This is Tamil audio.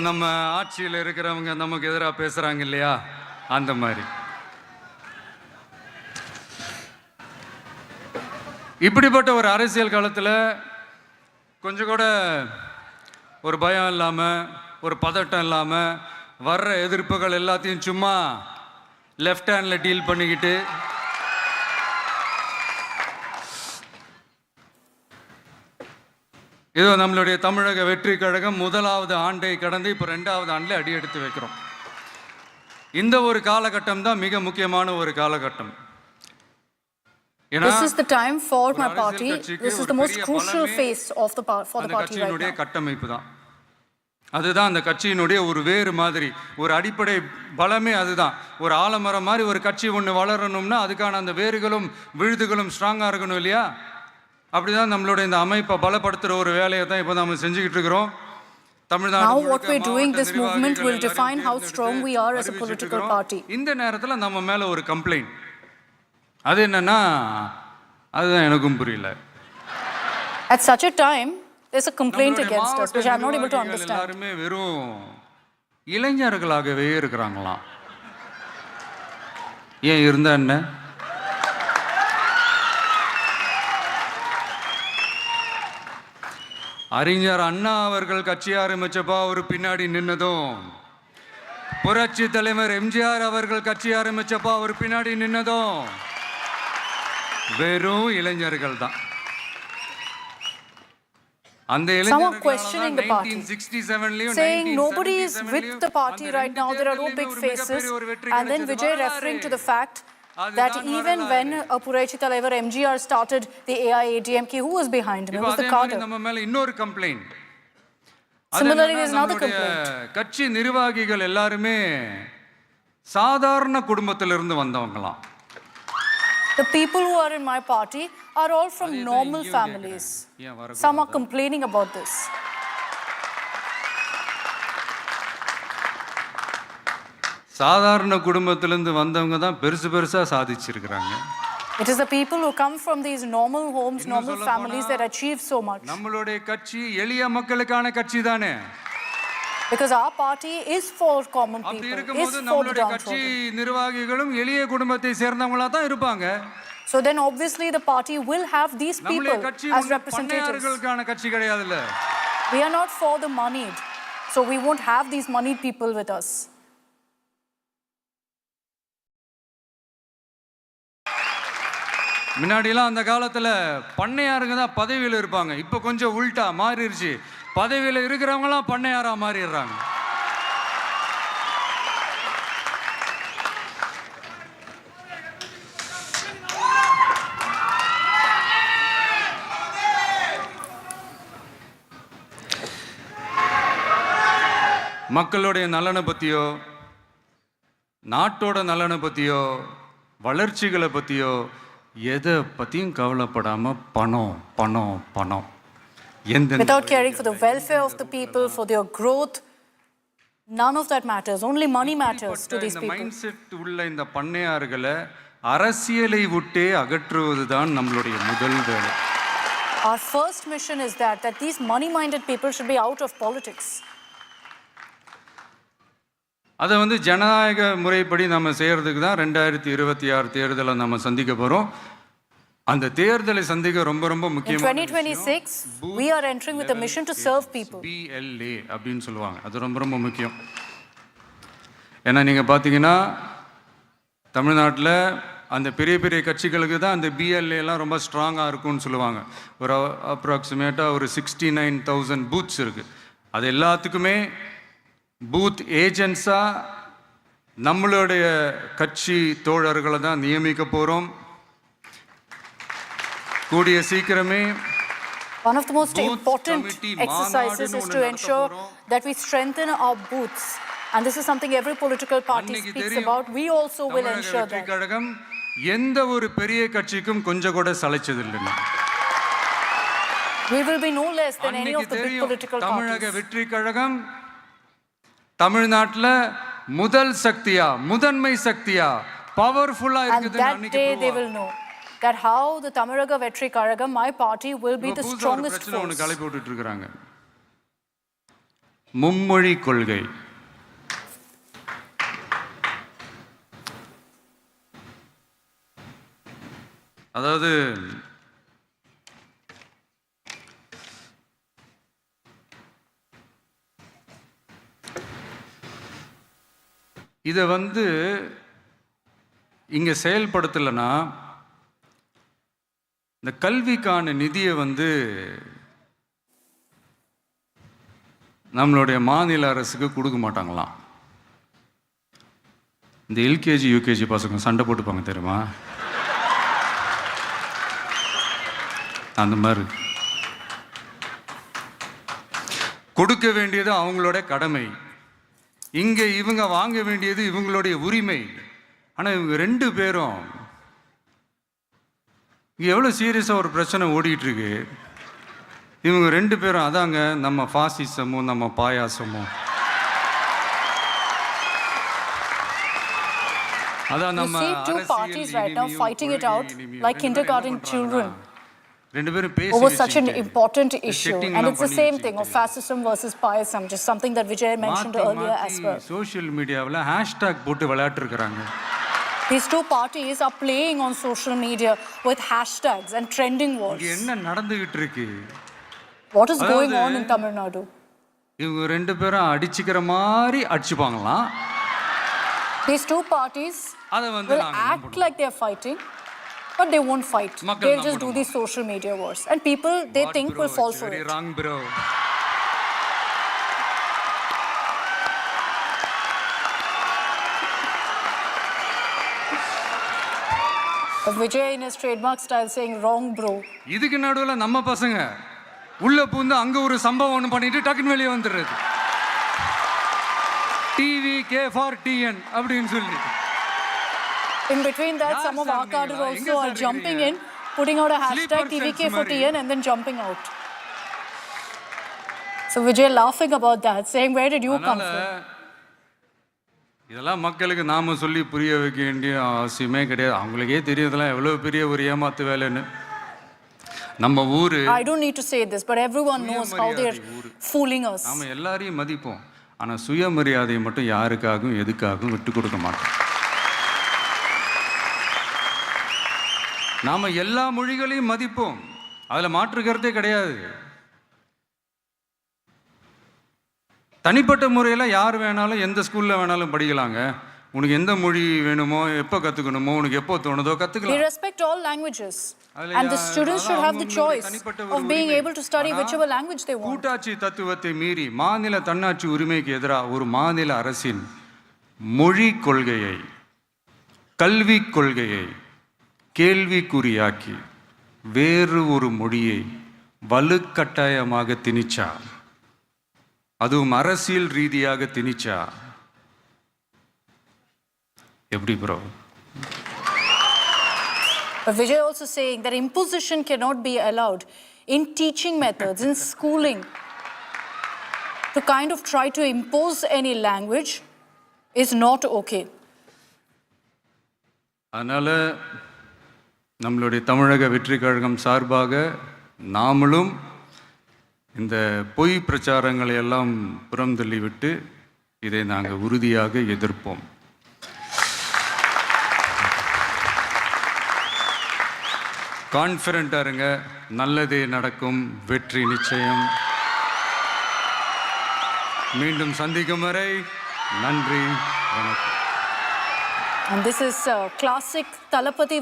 நம்ம ஆட்சியில் இருக்கிறவங்க நமக்கு எதிராக பேசுறாங்க இல்லையா, அந்த மாதிரி. இப்படிப்பட்ட ஒரு அரசியல் காலத்தில் கொஞ்சம் கூட ஒரு பயம் இல்லாமல், ஒரு பதட்டம் இல்லாமல், வர்ற எதிர்ப்புகள் எல்லாத்தையும் சும்மா லெஃப்ட் ஹேண்டில் டீல் பண்ணிக்கிட்டு இதோ நம்மளுடைய தமிழக வெற்றி கழகம் முதலாவது ஆண்டை கடந்து இப்போ 2வது ஆண்டில் அடி எடுத்து வைக்கிறோம். இந்த ஒரு காலகட்டம் தான் மிக முக்கியமான ஒரு காலகட்டம். This is the time for my party. This is the most crucial phase of the for the party right now. கட்டமைப்பு தான், அதுதான் அந்த கட்சியினுடைய ஒரு வேறு மாதிரி, ஒரு அடிப்படை பலமே அதுதான். ஒரு ஆலமரம் மாதிரி ஒரு கட்சி ஒன்று வளரணும்னா அதுக்கான அந்த வேர்களும் விழுதுகளும் ஸ்ட்ராங்காக இருக்கணும் இல்லையா? அப்படிதான் நம்மளுடைய இந்த அமைப்பை பலப்படுத்துகிற ஒரு வேலையை தான் இப்போ நம்ம செஞ்சுக்கிட்டு இருக்கிறோம். Now what we're doing, this movement will define how strong we are as a political party. இந்த நேரத்தில் நம்ம மேலே ஒரு கம்ப்ளைண்ட், அது என்னன்னா, அதுதான் எனக்கும் புரியல. At such a time, there's a complaint against us, which I'm not able to understand. எல்லாருமே வெறும் இளைஞர்களாகவே இருக்கிறாங்களாம். ஏன் இருந்தா என்ன? அறிஞர் அண்ணா அவர்கள் கட்சி ஆரம்பிச்சப்பா அவர் பின்னாடி நின்னதும், புரட்சி தலைவர் எம்ஜிஆர் அவர்கள் கட்சி ஆரம்பிச்சப்பா அவர் பின்னாடி நின்னதும் வெறும் இளைஞர்கள் தான். Some are questioning the party, saying nobody is with the party right now, there are no big faces, and then Vijay referring to the fact that even when Puraichi Talaivar MGR started the AIADMK, who was behind him? It was the cadre. Similarly, there is another complaint. கட்சி நிர்வாகிகள் எல்லாருமே சாதாரண குடும்பத்திலிருந்து வந்தவங்களாம். The people who are in my party are all from normal families. Some are complaining about this. சாதாரண குடும்பத்திலிருந்து வந்தவங்க தான் பெருசு பெருசா சாதிச்சிருக்காங்க. It is the people who come from these normal homes, normal families that achieve so much. நம்மளுடைய கட்சி எளிய மக்களுக்கான கட்சி தானே. Because our party is for common people, is for the downtrodden. கட்சி நிர்வாகிகளும் எளிய குடும்பத்தை சேர்ந்தவங்களா தான் இருப்பாங்க. So then obviously the party will have these people as representatives. கட்சி கிடையாதுல்ல. We are not for the moneyed, so we won't have these moneyed people with us. முன்னாடிலாம் அந்த காலத்தில் பண்ணையாருங்க தான் பதவியில் இருப்பாங்க. இப்போ கொஞ்சம் உல்ட்டா மாறிடுச்சு, பதவியில் இருக்கிறவங்களாம் பண்ணையாரா மாறிடுறாங்க. மக்களுடைய நலனை பற்றியோ, நாட்டோட நலனை பற்றியோ, வளர்ச்சிகளை பற்றியோ எதை பற்றியும் கவலைப்படாம பணம் பணம் பணம், without caring for the welfare of the people, for their growth, none of that matters. Only money matters to these people. Mind set உள்ள இந்த பண்ணையார்களை அரசியலை விட்டே அகற்றுவது தான் நம்மளுடைய முதல் வேலை. Our first mission is that these money-minded people should be out of politics. அதை ஜனநாயக முறைப்படி நம்ம செய்கிறதுக்கு தான் 2026 தேர்தலை நம்ம சந்திக்க போகிறோம். அந்த தேர்தலை சந்திக்க ரொம்ப ரொம்ப முக்கியம். In 2026 we are entering with a mission to serve people. BLA அப்படின்னு சொல்லுவாங்க, அது ரொம்ப ரொம்ப முக்கியம். ஏன்னா நீங்கள் பார்த்தீங்கன்னா தமிழ்நாட்டில் அந்த பெரிய பெரிய கட்சிகளுக்கு தான் அந்த BLAலாம் ரொம்ப ஸ்ட்ராங்காக இருக்கும்னு சொல்லுவாங்க. ஒரு அப்ராக்சிமேட்டாக ஒரு 69,000 பூத்ஸ் இருக்குது. அது எல்லாத்துக்குமே பூத் ஏஜென்ட்ஸாக நம்மளுடைய கட்சி தோழர்களை தான் நியமிக்க போகிறோம். கூடிய சீக்கிரமே one of the most important exercises is to ensure that we strengthen our booths, and this is something every political party speaks about. We also will ensure that. கழகம் எந்த ஒரு பெரிய கட்சிக்கும் கொஞ்சம் கூட சளைச்சதில்லை. We will be no less than any of the big political parties. தமிழக வெற்றி கழகம் தமிழ்நாட்டில் முதல் சக்தியா, முதன்மை சக்தியா, பவர்ஃபுல்லா இருக்குது. And that day they will know that how the Tamaraga Vetri Karagam, my party, will be the strongest force. கலை போட்டுட்டு இருக்காங்க. மும்மொழி கொள்கை. அதாவது இதை இங்க செயல்படுத்தலைன்னா இந்த கல்விக்கான நிதியை நம்மளுடைய மாநில அரசுக்கு கொடுக்க மாட்டாங்களாம். இந்த எல்கேஜி யூகேஜி பசங்க சண்டை போட்டுப்பாங்க தெரியுமா, அந்த மாதிரி கொடுக்க வேண்டியது அவங்களோட கடமை, இங்க இவங்க வாங்க வேண்டியது இவங்களுடைய உரிமை. ஆனா இவங்க ரெண்டு பேரும் இங்க எவ்வளவு சீரியஸா ஒரு பிரச்சனை ஓடிட்டு இருக்கு. இவங்க ரெண்டு பேரும் அதாங்க நம்ம பாசிசமும் நம்ம பாயாசமும். அதான் நம்ம two parties right now fighting it out like kindergarten children ரெண்டு பேரும் over such an important issue, and it's the same thing of fascism versus payasam, just something that Vijay mentioned earlier as well. Social மீடியாவில் ஹேஷ்டாக் போட்டு விளையாட்டு இருக்கிறாங்க. These two parties are playing on social media with hashtags and trending wars. இங்க என்ன நடந்துகிட்டு இருக்கு? What is going on in Tamil Nadu? இவங்க ரெண்டு பேரும் அடிச்சுக்கிற மாதிரி அடிச்சுப்பாங்களாம். These two parties will act like they are fighting, but they won't fight. They'll just do these social media wars, and people they think will fall for it. Wrong, bro. Vijay in his trademark style saying wrong, bro. இதுக்கு நடுவுல நம்ம பசங்க உள்ள பூந்து அங்க ஒரு சம்பவம் ஒன்று பண்ணிட்டு டக்குன்னு வெளியே வந்துடுறது. டிவி கே ஃபார் டிஎன் அப்படின்னு சொல்லி. In between that, some of our cadres also are jumping in, putting out a hashtag TVK for TN and then jumping out. So Vijay laughing about that, saying, where did you come from? இதெல்லாம் மக்களுக்கு நாம சொல்லி புரிய வைக்க வேண்டிய அவசியமே கிடையாது. அவங்களுக்கே தெரியுதெல்லாம் எவ்வளவு பெரிய ஒரு ஏமாத்து வேலைன்னு. நம்ம ஊரு I don't need to say this, but everyone knows how they're fooling us. நாம எல்லாரையும் மதிப்போம், ஆனா சுயமரியாதையை மட்டும் யாருக்காகவும் எதுக்காகவும் விட்டு கொடுக்க மாட்டோம். நாம எல்லா மொழிகளையும் மதிப்போம், அதுல மாற்று கருத்தே கிடையாது. தனிப்பட்ட முறையில் யார் வேணாலும் எந்த ஸ்கூல்ல வேணாலும் படிக்கலாங்க. உனக்கு எந்த மொழி வேணுமோ எப்போ கற்றுக்கணுமோ உனக்கு எப்போ தோணுதோ கற்றுக்கலாம். We respect all languages and the students should have the choice of being able to study whichever language they want. கூட்டாட்சி தத்துவத்தை மீறி மாநில தன்னாட்சி உரிமைக்கு எதிராக ஒரு மாநில அரசின் மொழி கொள்கையை கல்வி கொள்கையை கேள்விக்குறியாக்கி வேறு ஒரு மொழியை வலுக்கட்டாயமாக திணிச்சா, அதுவும் அரசியல் ரீதியாக திணிச்சா எப்படி bro? But Vijay also saying that imposition cannot be allowed in teaching methods, in schooling. To kind of try to impose any language is not okay. அதனால நம்மளுடைய தமிழக வெற்றி கழகம் சார்பாக நாமளும் இந்த பொய் பிரச்சாரங்களை எல்லாம் புறம் தள்ளிவிட்டு இதை நாங்கள் உறுதியாக எதிர்ப்போம். கான்ஃபிடென்ட்டாக இருங்க, நல்லதே நடக்கும், வெற்றி நிச்சயம். மீண்டும் சந்திக்கும் வரை நன்றி, வணக்கம். And this is classic Talapati